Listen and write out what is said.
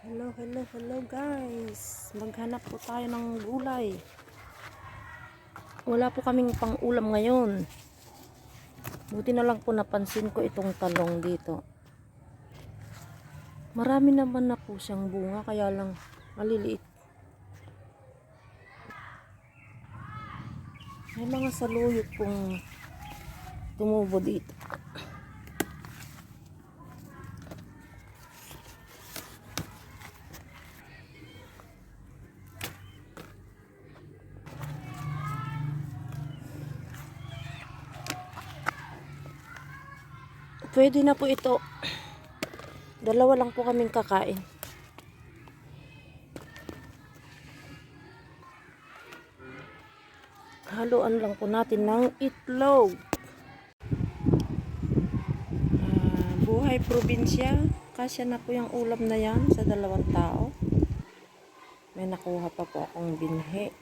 Hello, hello, hello guys. Maghanap po tayo ng gulay. Wala po kaming pang-ulam ngayon. Buti na lang po napansin ko itong talong dito. Marami naman na po siyang bunga, kaya lang maliliit. May mga saluyot pong tumubo dito. Pwede na po ito. Dalawa lang po kaming kakain. Haluan lang po natin ng itlog. Buhay probinsya. Kasya na po yung ulam na yan sa 2 tao. May nakuha pa po akong binhi.